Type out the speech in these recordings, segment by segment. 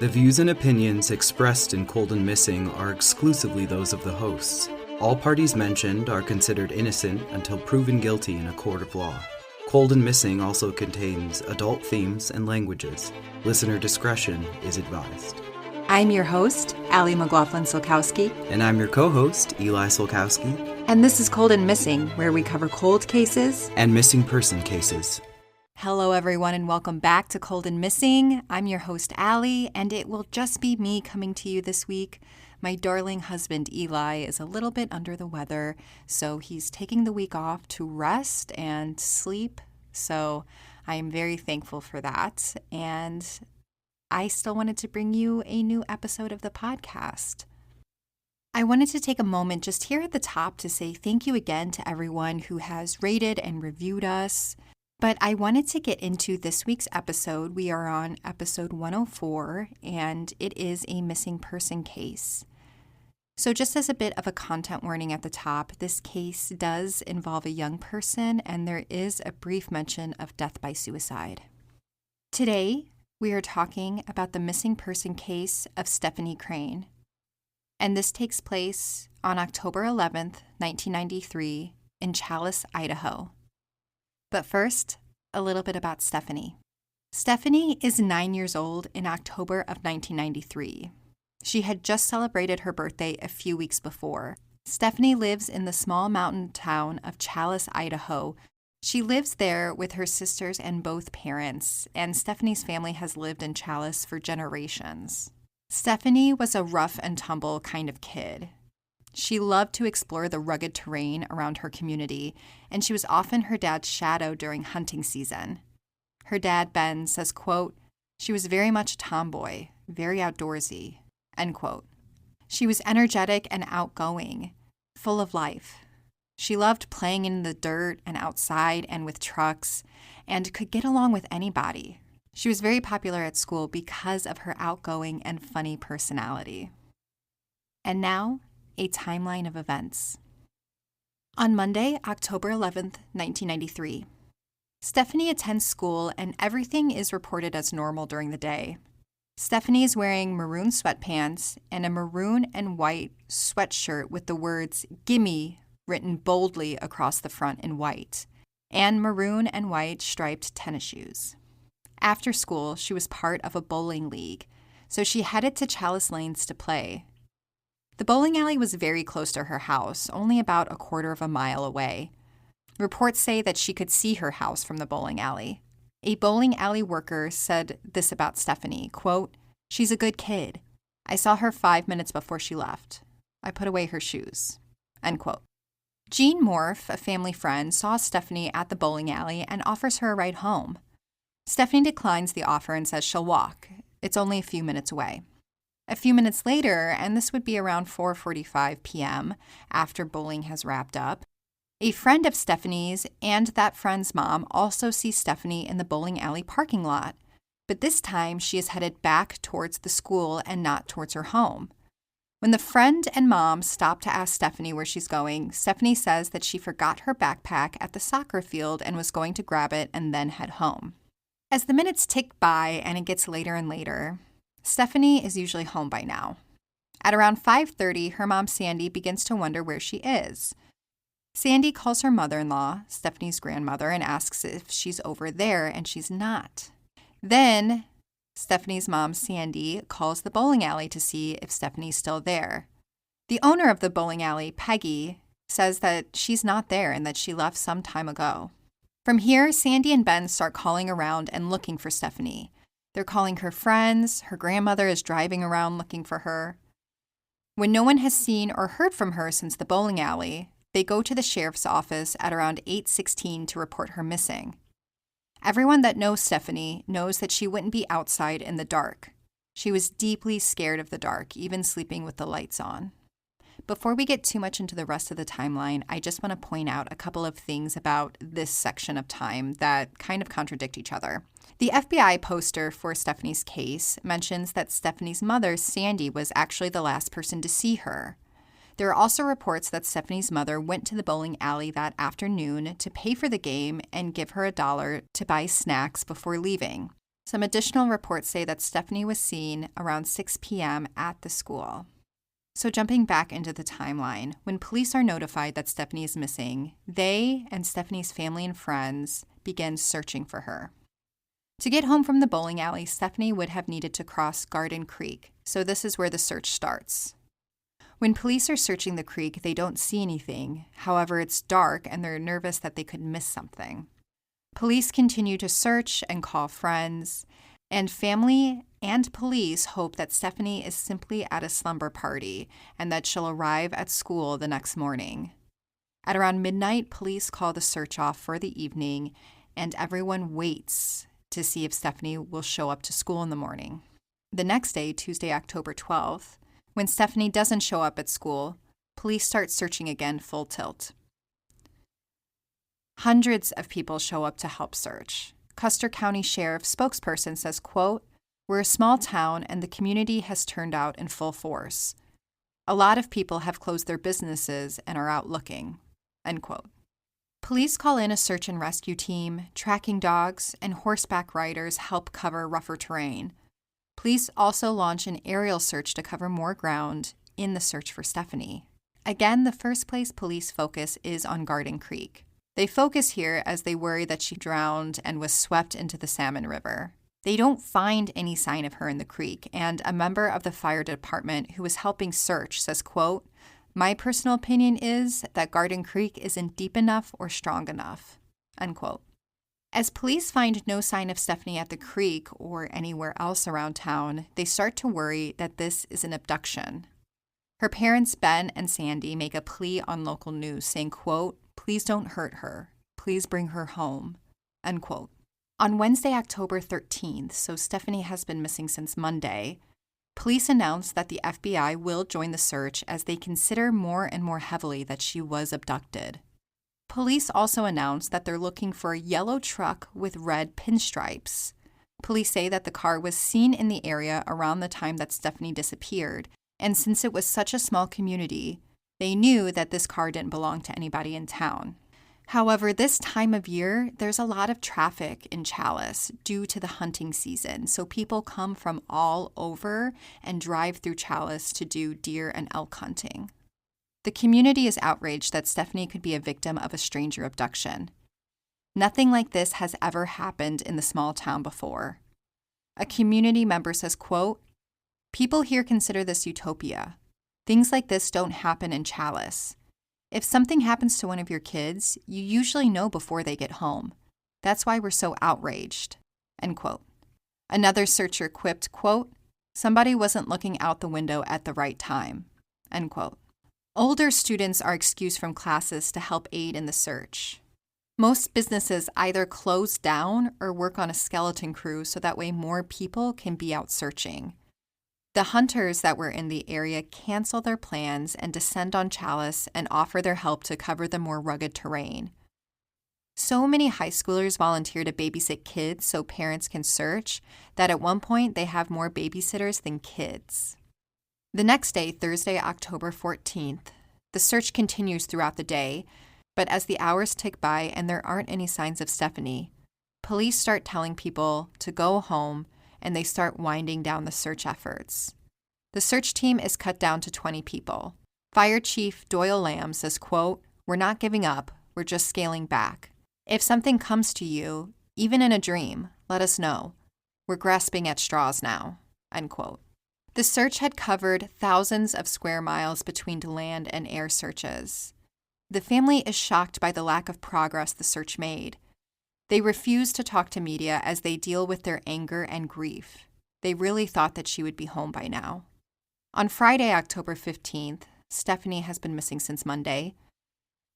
The views and opinions expressed in Cold and Missing are exclusively those of the hosts. All parties mentioned are considered innocent until proven guilty in a court of law. Cold and Missing also contains adult themes and languages. Listener discretion is advised. I'm your host, Allie McLaughlin-Solkowski. And I'm your co-host, Eli Solkowski. And this is Cold and Missing, where we cover cold cases and missing person cases. Hello, everyone, and welcome back to Cold and Missing. I'm your host, Allie, and it will just be me coming to you this week. My darling husband, Eli, is a little bit under the weather, so he's taking the week off to rest and sleep. So I am very thankful for that. And I still wanted to bring you a new episode of the podcast. I wanted to take a moment just here at the top to say thank you again to everyone who has rated and reviewed us. But I wanted to get into this week's episode. We are on episode 104, and it is a missing person case. So just as a bit of a content warning at the top, this case does involve a young person, and there is a brief mention of death by suicide. Today, we are talking about the missing person case of Stephanie Crane. And this takes place on October 11th, 1993, in Challis, Idaho. But first, a little bit about Stephanie. Stephanie is 9 years old in October of 1993. She had just celebrated her birthday a few weeks before. Stephanie lives in the small mountain town of Challis, Idaho. She lives there with her sisters and both parents, and Stephanie's family has lived in Challis for generations. Stephanie was a rough and tumble kind of kid. She loved to explore the rugged terrain around her community, and she was often her dad's shadow during hunting season. Her dad, Ben, says, quote, "She was very much a tomboy, very outdoorsy," end quote. She was energetic and outgoing, full of life. She loved playing in the dirt and outside and with trucks, and could get along with anybody. She was very popular at school because of her outgoing and funny personality. And now, a timeline of events. On Monday, October 11th, 1993, Stephanie attends school and everything is reported as normal during the day. Stephanie is wearing maroon sweatpants and a maroon and white sweatshirt with the words "Gimme" written boldly across the front in white, and maroon and white striped tennis shoes. After school, she was part of a bowling league, so she headed to Challis Lanes to play. The bowling alley was very close to her house, only about a quarter of a mile away. Reports say that she could see her house from the bowling alley. A bowling alley worker said this about Stephanie, quote, "She's a good kid. I saw her 5 minutes before she left. I put away her shoes," end quote. Jean Morph, a family friend, saw Stephanie at the bowling alley and offers her a ride home. Stephanie declines the offer and says she'll walk. It's only a few minutes away. A few minutes later, and this would be around 4:45 p.m. after bowling has wrapped up, a friend of Stephanie's and that friend's mom also sees Stephanie in the bowling alley parking lot, but this time she is headed back towards the school and not towards her home. When the friend and mom stop to ask Stephanie where she's going, Stephanie says that she forgot her backpack at the soccer field and was going to grab it and then head home. As the minutes tick by and it gets later and later, Stephanie is usually home by now. At around 5:30, her mom, Sandy, begins to wonder where she is. Sandy calls her mother-in-law, Stephanie's grandmother, and asks if she's over there, and she's not. Then, Stephanie's mom, Sandy, calls the bowling alley to see if Stephanie's still there. The owner of the bowling alley, Peggy, says that she's not there and that she left some time ago. From here, Sandy and Ben start calling around and looking for Stephanie. They're calling her friends. Her grandmother is driving around looking for her. When no one has seen or heard from her since the bowling alley, they go to the sheriff's office at around 8:16 to report her missing. Everyone that knows Stephanie knows that she wouldn't be outside in the dark. She was deeply scared of the dark, even sleeping with the lights on. Before we get too much into the rest of the timeline, I just want to point out a couple of things about this section of time that kind of contradict each other. The FBI poster for Stephanie's case mentions that Stephanie's mother, Sandy, was actually the last person to see her. There are also reports that Stephanie's mother went to the bowling alley that afternoon to pay for the game and give her $1 to buy snacks before leaving. Some additional reports say that Stephanie was seen around 6 p.m. at the school. So jumping back into the timeline, when police are notified that Stephanie is missing, they and Stephanie's family and friends begin searching for her. To get home from the bowling alley, Stephanie would have needed to cross Garden Creek, so this is where the search starts. When police are searching the creek, they don't see anything. However, it's dark and they're nervous that they could miss something. Police continue to search and call friends, and family and police hope that Stephanie is simply at a slumber party and that she'll arrive at school the next morning. At around midnight, police call the search off for the evening, and everyone waits to see if Stephanie will show up to school in the morning. The next day, Tuesday, October 12th, when Stephanie doesn't show up at school, police start searching again full tilt. Hundreds of people show up to help search. Custer County Sheriff spokesperson says, quote, "We're a small town and the community has turned out in full force. A lot of people have closed their businesses and are out looking," end quote. Police call in a search and rescue team, tracking dogs, and horseback riders help cover rougher terrain. Police also launch an aerial search to cover more ground in the search for Stephanie. Again, the first place police focus is on Garden Creek. They focus here as they worry that she drowned and was swept into the Salmon River. They don't find any sign of her in the creek, and a member of the fire department who was helping search says, quote, "My personal opinion is that Garden Creek isn't deep enough or strong enough," end quote. As police find no sign of Stephanie at the creek or anywhere else around town, they start to worry that this is an abduction. Her parents, Ben and Sandy, make a plea on local news saying, quote, "Please don't hurt her. Please bring her home," end quote. On Wednesday, October 13th, so Stephanie has been missing since Monday, police announced that the FBI will join the search as they consider more and more heavily that she was abducted. Police also announced that they're looking for a yellow truck with red pinstripes. Police say that the car was seen in the area around the time that Stephanie disappeared, and since it was such a small community, they knew that this car didn't belong to anybody in town. However, this time of year, there's a lot of traffic in Challis due to the hunting season, so people come from all over and drive through Challis to do deer and elk hunting. The community is outraged that Stephanie could be a victim of a stranger abduction. Nothing like this has ever happened in the small town before. A community member says, quote, "People here consider this utopia. Things like this don't happen in Challis. If something happens to one of your kids, you usually know before they get home. That's why we're so outraged," end quote. Another searcher quipped, quote, "Somebody wasn't looking out the window at the right time," end quote. Older students are excused from classes to help aid in the search. Most businesses either close down or work on a skeleton crew so that way more people can be out searching. The hunters that were in the area cancel their plans and descend on Challis and offer their help to cover the more rugged terrain. So many high schoolers volunteer to babysit kids so parents can search that at one point they have more babysitters than kids. The next day, Thursday, October 14th, the search continues throughout the day, but as the hours tick by and there aren't any signs of Stephanie, police start telling people to go home and they start winding down the search efforts. The search team is cut down to 20 people. Fire Chief Doyle Lamb says, quote, "We're not giving up, we're just scaling back. If something comes to you, even in a dream, let us know. We're grasping at straws now," end quote. The search had covered thousands of square miles between land and air searches. The family is shocked by the lack of progress the search made. They refuse to talk to media as they deal with their anger and grief. They really thought that she would be home by now. On Friday, October 15th, Stephanie has been missing since Monday.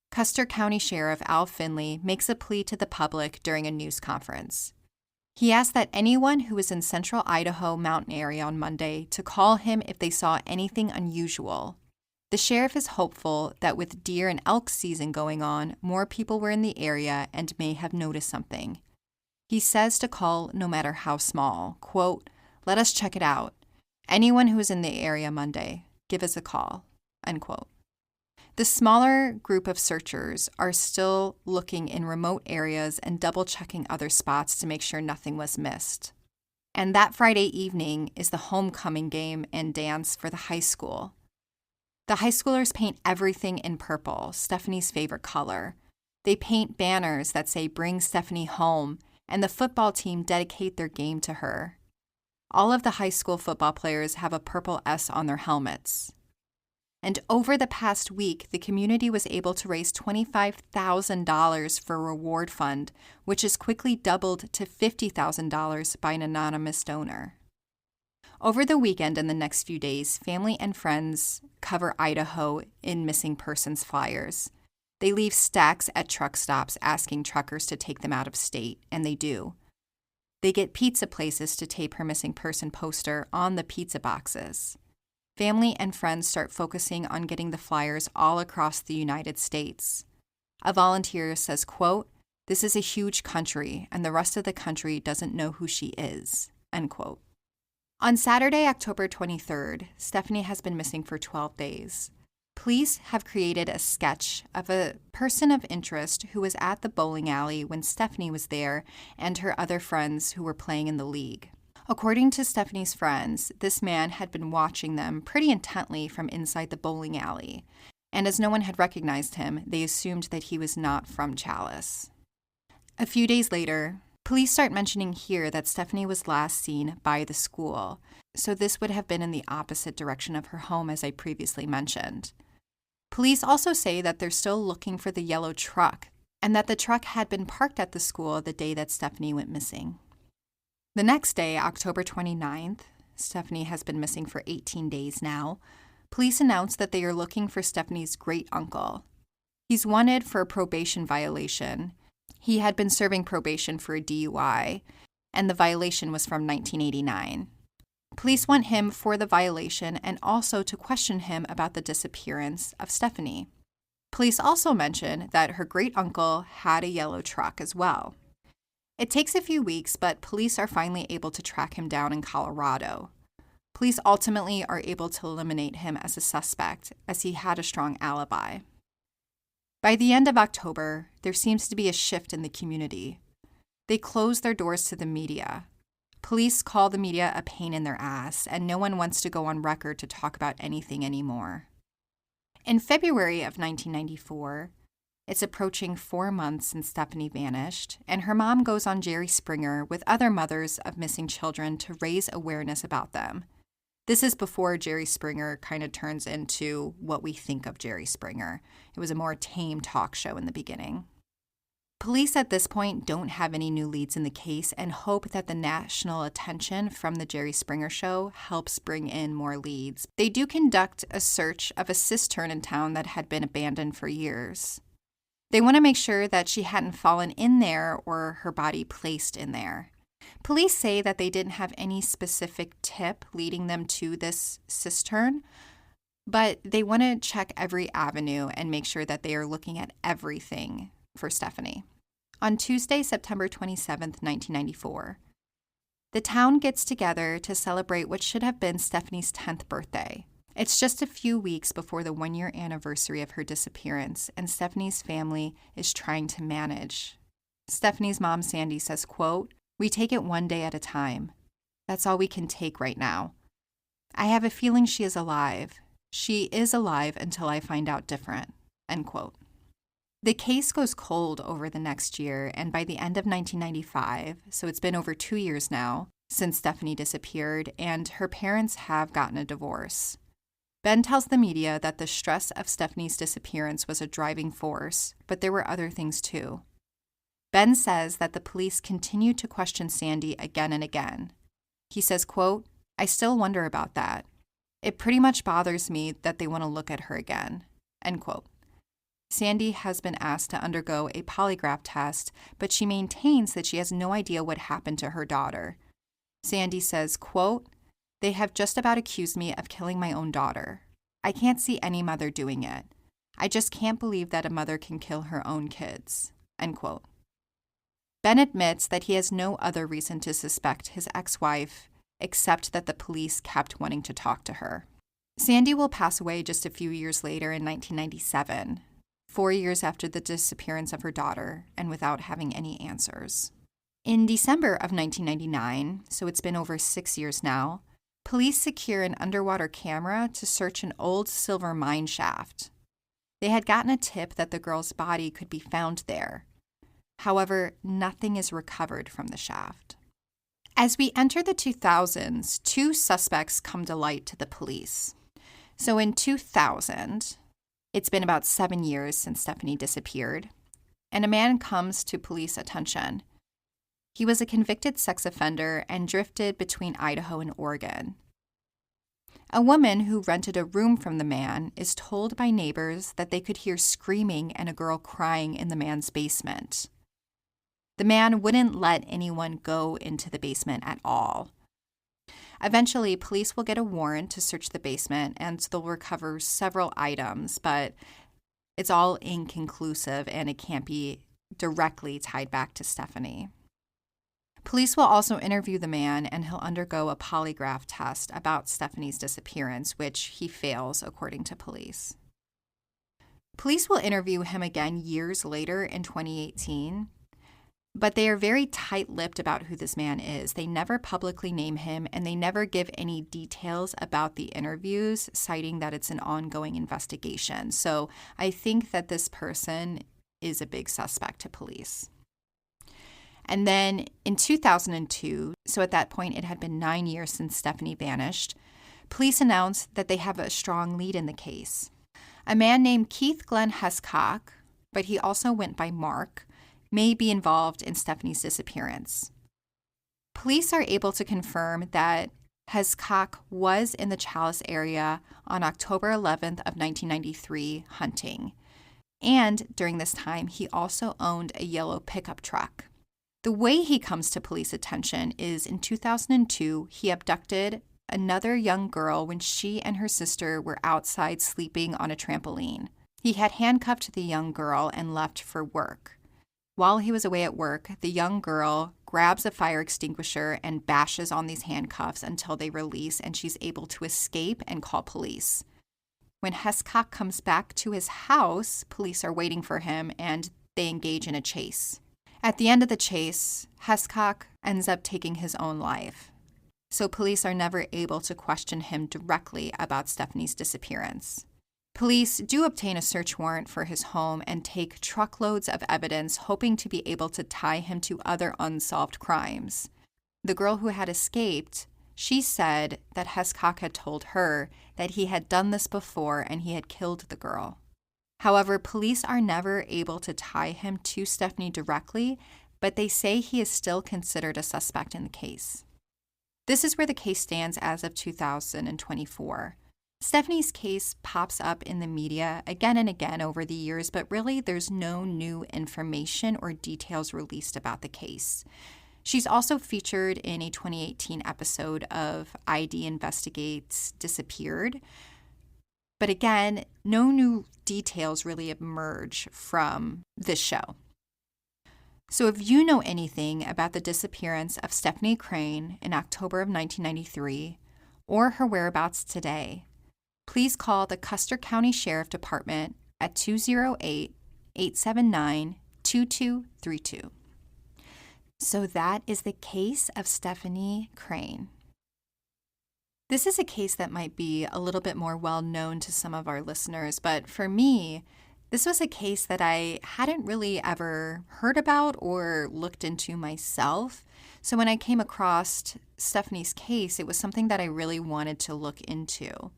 Custer County Sheriff Al Finley makes a plea to the public during a news conference. He asked that anyone who was in central Idaho mountain area on Monday to call him if they saw anything unusual. The sheriff is hopeful that with deer and elk season going on, more people were in the area and may have noticed something. He says to call no matter how small. Quote, "Let us check it out. Anyone who is in the area Monday, give us a call," end quote. The smaller group of searchers are still looking in remote areas and double-checking other spots to make sure nothing was missed. And that Friday evening is the homecoming game and dance for the high school. The high schoolers paint everything in purple, Stephanie's favorite color. They paint banners that say, "Bring Stephanie home," and the football team dedicate their game to her. All of the high school football players have a purple S on their helmets. And over the past week, the community was able to raise $25,000 for a reward fund, which is quickly doubled to $50,000 by an anonymous donor. Over the weekend and the next few days, family and friends cover Idaho in missing persons flyers. They leave stacks at truck stops asking truckers to take them out of state, and they do. They get pizza places to tape her missing person poster on the pizza boxes. Family and friends start focusing on getting the flyers all across the United States. A volunteer says, quote, "This is a huge country, and the rest of the country doesn't know who she is," end quote. On Saturday, October 23rd, Stephanie has been missing for 12 days. Police have created a sketch of a person of interest who was at the bowling alley when Stephanie was there and her other friends who were playing in the league. According to Stephanie's friends, this man had been watching them pretty intently from inside the bowling alley, and as no one had recognized him, they assumed that he was not from Challis. A few days later, police start mentioning here that Stephanie was last seen by the school, so this would have been in the opposite direction of her home, as I previously mentioned. Police also say that they're still looking for the yellow truck, and that the truck had been parked at the school the day that Stephanie went missing. The next day, October 29th, Stephanie has been missing for 18 days now. Police announced that they are looking for Stephanie's great-uncle. He's wanted for a probation violation. He had been serving probation for a DUI, and the violation was from 1989. Police want him for the violation and also to question him about the disappearance of Stephanie. Police also mention that her great-uncle had a yellow truck as well. It takes a few weeks, but police are finally able to track him down in Colorado. Police ultimately are able to eliminate him as a suspect, as he had a strong alibi. By the end of October, there seems to be a shift in the community. They close their doors to the media. Police call the media a pain in their ass, and no one wants to go on record to talk about anything anymore. In February of 1994, it's approaching 4 months since Stephanie vanished, and her mom goes on Jerry Springer with other mothers of missing children to raise awareness about them. This is before Jerry Springer kind of turns into what we think of Jerry Springer. It was a more tame talk show in the beginning. Police at this point don't have any new leads in the case and hope that the national attention from the Jerry Springer show helps bring in more leads. They do conduct a search of a cistern in town that had been abandoned for years. They want to make sure that she hadn't fallen in there or her body placed in there. Police say that they didn't have any specific tip leading them to this cistern, but they want to check every avenue and make sure that they are looking at everything for Stephanie. On Tuesday, September 27th, 1994, the town gets together to celebrate what should have been Stephanie's 10th birthday. It's just a few weeks before the 1-year anniversary of her disappearance, and Stephanie's family is trying to manage. Stephanie's mom, Sandy, says, quote, "We take it one day at a time. That's all we can take right now. I have a feeling she is alive. She is alive until I find out different," end quote. The case goes cold over the next year, and by the end of 1995, so it's been over 2 years now since Stephanie disappeared, and her parents have gotten a divorce. Ben tells the media that the stress of Stephanie's disappearance was a driving force, but there were other things too. Ben says that the police continued to question Sandy again and again. He says, quote, "I still wonder about that. It pretty much bothers me that they want to look at her again," end quote. Sandy has been asked to undergo a polygraph test, but she maintains that she has no idea what happened to her daughter. Sandy says, quote, "They have just about accused me of killing my own daughter. I can't see any mother doing it. I just can't believe that a mother can kill her own kids," end quote. Ben admits that he has no other reason to suspect his ex-wife except that the police kept wanting to talk to her. Sandy will pass away just a few years later in 1997, 4 years after the disappearance of her daughter, and without having any answers. In December of 1999, so it's been over 6 years now, police secure an underwater camera to search an old silver mine shaft. They had gotten a tip that the girl's body could be found there. However, nothing is recovered from the shaft. As we enter the 2000s, two suspects come to light to the police. So in 2000, it's been about 7 years since Stephanie disappeared, and a man comes to police attention. He was a convicted sex offender and drifted between Idaho and Oregon. A woman who rented a room from the man is told by neighbors that they could hear screaming and a girl crying in the man's basement. The man wouldn't let anyone go into the basement at all. Eventually, police will get a warrant to search the basement and they'll recover several items, but it's all inconclusive and it can't be directly tied back to Stephanie. Police will also interview the man and he'll undergo a polygraph test about Stephanie's disappearance, which he fails, according to police. Police will interview him again years later in 2018, but they are very tight-lipped about who this man is. They never publicly name him and they never give any details about the interviews, citing that it's an ongoing investigation. So I think that this person is a big suspect to police. And then in 2002, so at that point it had been 9 years since Stephanie vanished, police announced that they have a strong lead in the case. A man named Keith Glenn Hescock, but he also went by Mark, may be involved in Stephanie's disappearance. Police are able to confirm that Hescock was in the Challis area on October 11th of 1993 hunting. And during this time, he also owned a yellow pickup truck. The way he comes to police attention is in 2002, he abducted another young girl when she and her sister were outside sleeping on a trampoline. He had handcuffed the young girl and left for work. While he was away at work, the young girl grabs a fire extinguisher and bashes on these handcuffs until they release and she's able to escape and call police. When Hescock comes back to his house, police are waiting for him and they engage in a chase. At the end of the chase, Hescock ends up taking his own life. So police are never able to question him directly about Stephanie's disappearance. Police do obtain a search warrant for his home and take truckloads of evidence, hoping to be able to tie him to other unsolved crimes. The girl who had escaped, she said that Hescock had told her that he had done this before and he had killed the girl. However, police are never able to tie him to Stephanie directly, but they say he is still considered a suspect in the case. This is where the case stands as of 2024. Stephanie's case pops up in the media again and again over the years, but really there's no new information or details released about the case. She's also featured in a 2018 episode of ID Investigates Disappeared. But again, no new details really emerge from this show. So if you know anything about the disappearance of Stephanie Crane in October of 1993 or her whereabouts today, please call the Custer County Sheriff Department at 208-879-2232. So that is the case of Stephanie Crane. This is a case that might be a little bit more well known to some of our listeners, but for me, this was a case that I hadn't really ever heard about or looked into myself. So when I came across Stephanie's case, it was something that I really wanted to look into.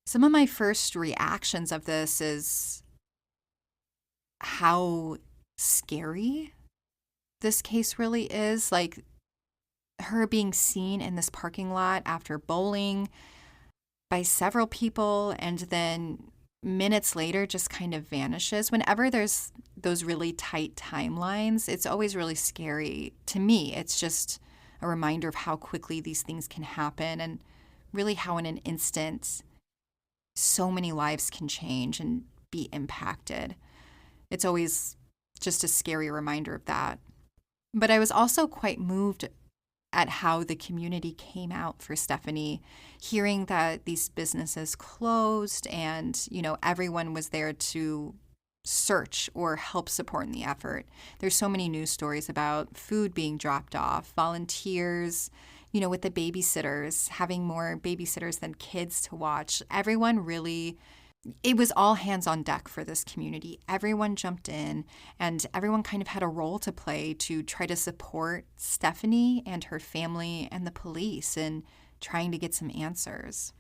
Some of my first reactions of this is how scary this case really is. Like, her being seen in this parking lot after bowling by several people and then minutes later just kind of vanishes. Whenever there's those really tight timelines, it's always really scary to me. It's just a reminder of how quickly these things can happen and really how in an instant so many lives can change and be impacted. It's always just a scary reminder of that. But I was also quite moved at how the community came out for Stephanie, hearing that these businesses closed and, everyone was there to search or help support in the effort. There's so many news stories about food being dropped off, volunteers, with the babysitters, having more babysitters than kids to watch. Everyone really, it was all hands on deck for this community. Everyone jumped in and everyone kind of had a role to play to try to support Stephanie and her family and the police in trying to get some answers.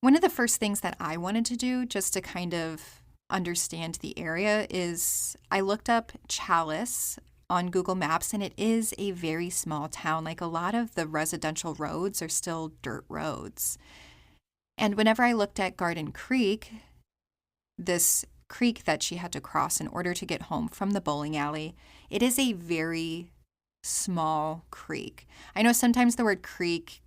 One of the first things that I wanted to do just to kind of understand the area is I looked up Challis on Google Maps, and it is a very small town. Like, a lot of the residential roads are still dirt roads. And whenever I looked at Garden Creek, this creek that she had to cross in order to get home from the bowling alley, it is a very small creek. I know sometimes the word creek,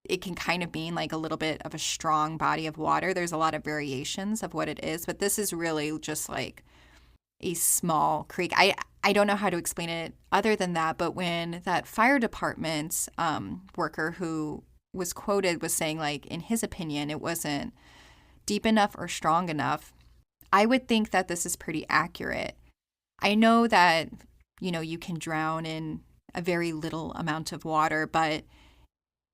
it can kind of mean like a little bit of a strong body of water. There's a lot of variations of what it is, but this is really just like a small creek. I don't know how to explain it other than that, but when that fire department worker who was quoted was saying, like, in his opinion, it wasn't deep enough or strong enough, I would think that this is pretty accurate. I know that, you can drown in a very little amount of water, but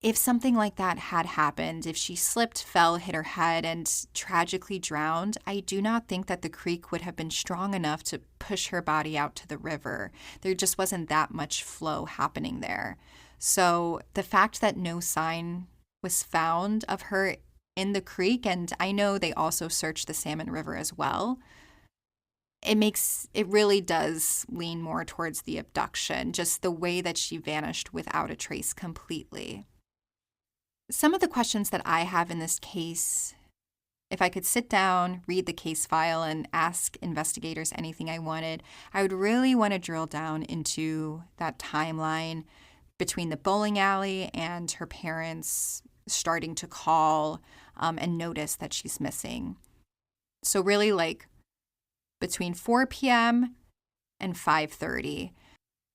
if something like that had happened, if she slipped, fell, hit her head, and tragically drowned, I do not think that the creek would have been strong enough to push her body out to the river. There just wasn't that much flow happening there. So the fact that no sign was found of her in the creek, and I know they also searched the Salmon River as well, it really does lean more towards the abduction, just the way that she vanished without a trace completely. Some of the questions that I have in this case, if I could sit down, read the case file, and ask investigators anything I wanted, I would really want to drill down into that timeline between the bowling alley and her parents starting to call and notice that she's missing. So really, like, between 4 p.m. and 5:30.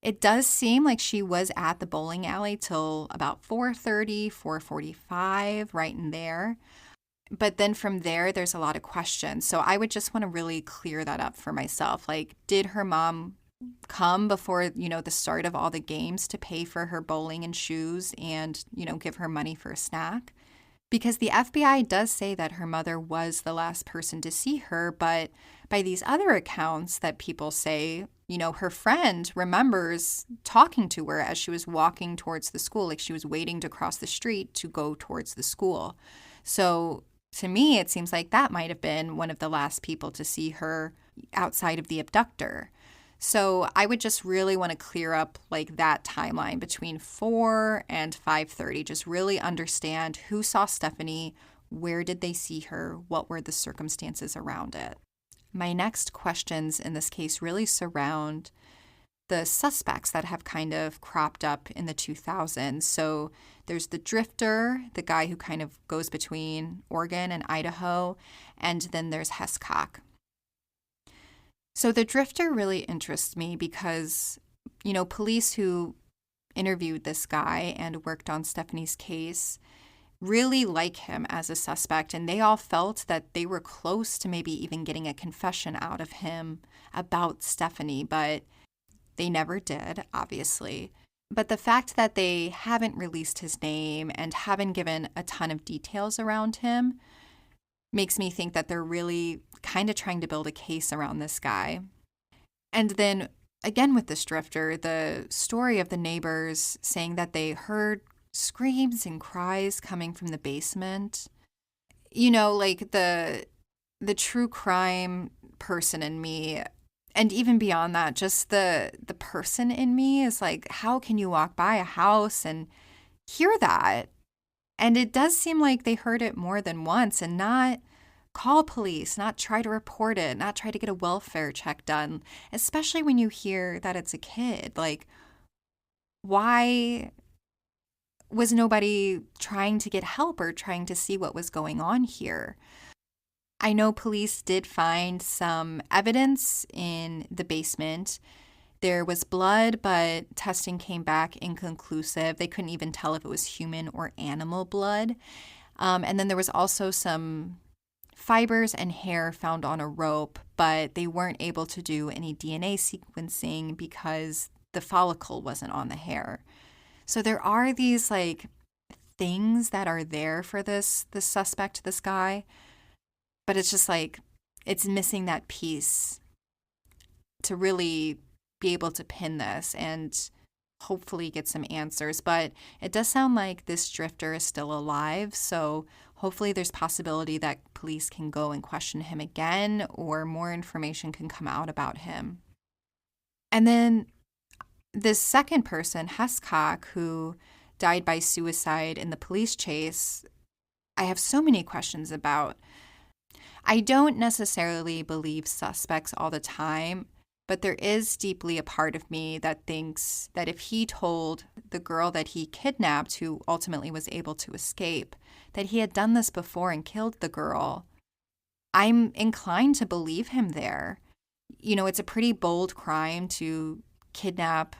It does seem like she was at the bowling alley till about 4:30, 4:45, right in there. But then from there, there's a lot of questions. So I would just want to really clear that up for myself. Like, did her mom come before, the start of all the games to pay for her bowling and shoes and, give her money for a snack? Because the FBI does say that her mother was the last person to see her, but by these other accounts that people say, her friend remembers talking to her as she was walking towards the school, like she was waiting to cross the street to go towards the school. So to me, it seems like that might have been one of the last people to see her outside of the abductor. So I would just really want to clear up like that timeline between 4 and 5:30, just really understand who saw Stephanie, where did they see her, what were the circumstances around it. My next questions in this case really surround the suspects that have kind of cropped up in the 2000s. So there's the drifter, the guy who kind of goes between Oregon and Idaho, and then there's Hescock. So the drifter really interests me because, police who interviewed this guy and worked on Stephanie's case really like him as a suspect, and they all felt that they were close to maybe even getting a confession out of him about Stephanie, but they never did, obviously. But the fact that they haven't released his name and haven't given a ton of details around him makes me think that they're really kind of trying to build a case around this guy. And then, again with this drifter, the story of the neighbors saying that they heard screams and cries coming from the basement. Like the true crime person in me, and even beyond that, just the person in me is like, how can you walk by a house and hear that? And it does seem like they heard it more than once and not call police, not try to report it, not try to get a welfare check done, especially when you hear that it's a kid. Like, why was nobody trying to get help or trying to see what was going on here? I know police did find some evidence in the basement. There was blood, but testing came back inconclusive. They couldn't even tell if it was human or animal blood. And then there was also some fibers and hair found on a rope, but they weren't able to do any DNA sequencing because the follicle wasn't on the hair. So there are these like things that are there for this suspect, this guy, but it's just like it's missing that piece to really be able to pin this and hopefully get some answers. But it does sound like this drifter is still alive, so hopefully there's possibility that police can go and question him again, or more information can come out about him. And then this second person, Hescock, who died by suicide in the police chase, I have so many questions about. I don't necessarily believe suspects all the time, but there is deeply a part of me that thinks that if he told the girl that he kidnapped, who ultimately was able to escape, that he had done this before and killed the girl, I'm inclined to believe him there. You know, it's a pretty bold crime to kidnap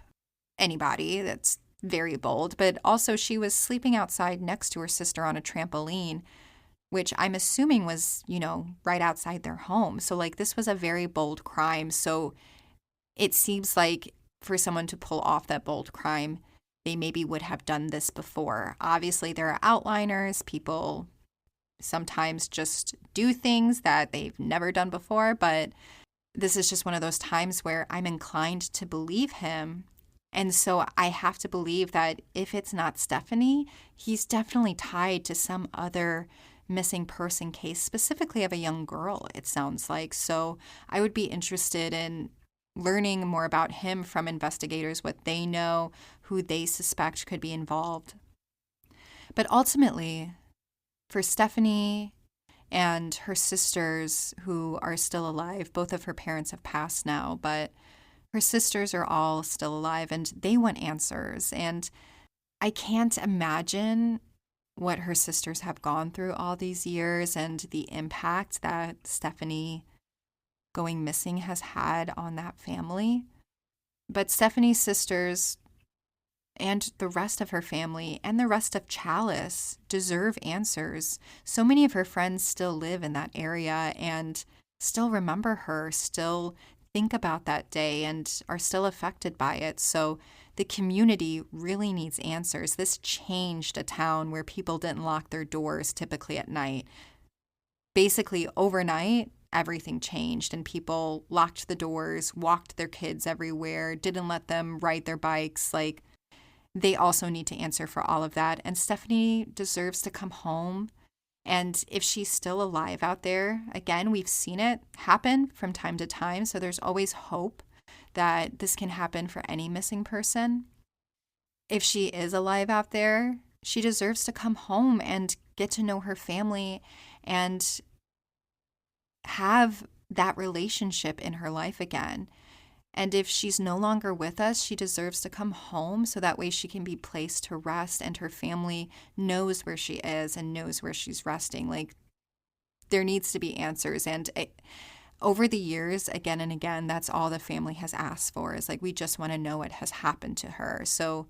anybody. That's very bold. But also, she was sleeping outside next to her sister on a trampoline, which I'm assuming was, you know, right outside their home. So, like, this was a very bold crime. So it seems like for someone to pull off that bold crime, they maybe would have done this before. Obviously, there are outliners. People sometimes just do things that they've never done before. But this is just one of those times where I'm inclined to believe him. And so I have to believe that if it's not Stephanie, he's definitely tied to some other missing person case, specifically of a young girl, it sounds like. So I would be interested in learning more about him from investigators, what they know, who they suspect could be involved. But ultimately, for Stephanie and her sisters who are still alive, both of her parents have passed now, but her sisters are all still alive and they want answers. And I can't imagine what her sisters have gone through all these years and the impact that Stephanie going missing has had on that family. But Stephanie's sisters and the rest of her family and the rest of Challis deserve answers. So many of her friends still live in that area and still remember her, still think about that day and are still affected by it. So the community really needs answers. This changed a town where people didn't lock their doors typically at night. Basically, overnight, everything changed and people locked the doors, walked their kids everywhere, didn't let them ride their bikes. Like, they also need to answer for all of that. And Stephanie deserves to come home. And if she's still alive out there, again, we've seen it happen from time to time. So there's always hope that this can happen for any missing person. If she is alive out there, she deserves to come home and get to know her family and have that relationship in her life again. And if she's no longer with us, she deserves to come home so that way she can be placed to rest and her family knows where she is and knows where she's resting. Like, there needs to be answers. And over the years, again and again, that's all the family has asked for is like, we just want to know what has happened to her. So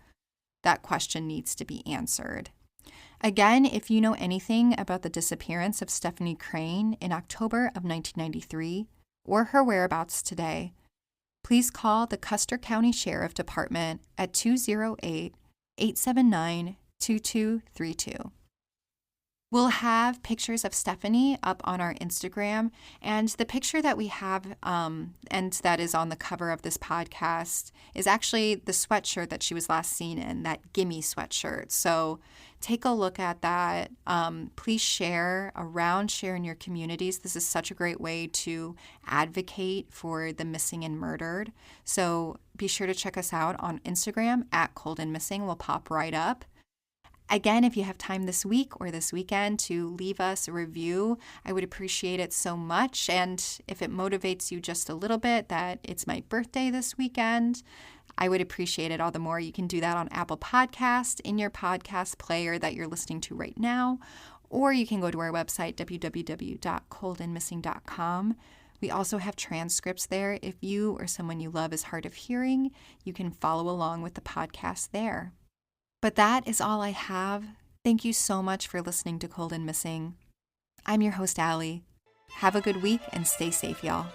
that question needs to be answered. Again, if you know anything about the disappearance of Stephanie Crane in October of 1993 or her whereabouts today, please call the Custer County Sheriff Department at 208-879-2232. We'll have pictures of Stephanie up on our Instagram, and the picture that we have and that is on the cover of this podcast is actually the sweatshirt that she was last seen in, that Gimme sweatshirt. So take a look at that. Please share in your communities. This is such a great way to advocate for the missing and murdered. So be sure to check us out on Instagram at Cold and Missing. We'll pop right up. Again, if you have time this week or this weekend to leave us a review, I would appreciate it so much. And if it motivates you just a little bit that it's my birthday this weekend, I would appreciate it all the more. You can do that on Apple Podcast in your podcast player that you're listening to right now, or you can go to our website, www.coldandmissing.com. We also have transcripts there. If you or someone you love is hard of hearing, you can follow along with the podcast there. But that is all I have. Thank you so much for listening to Cold and Missing. I'm your host, Allie. Have a good week and stay safe, y'all.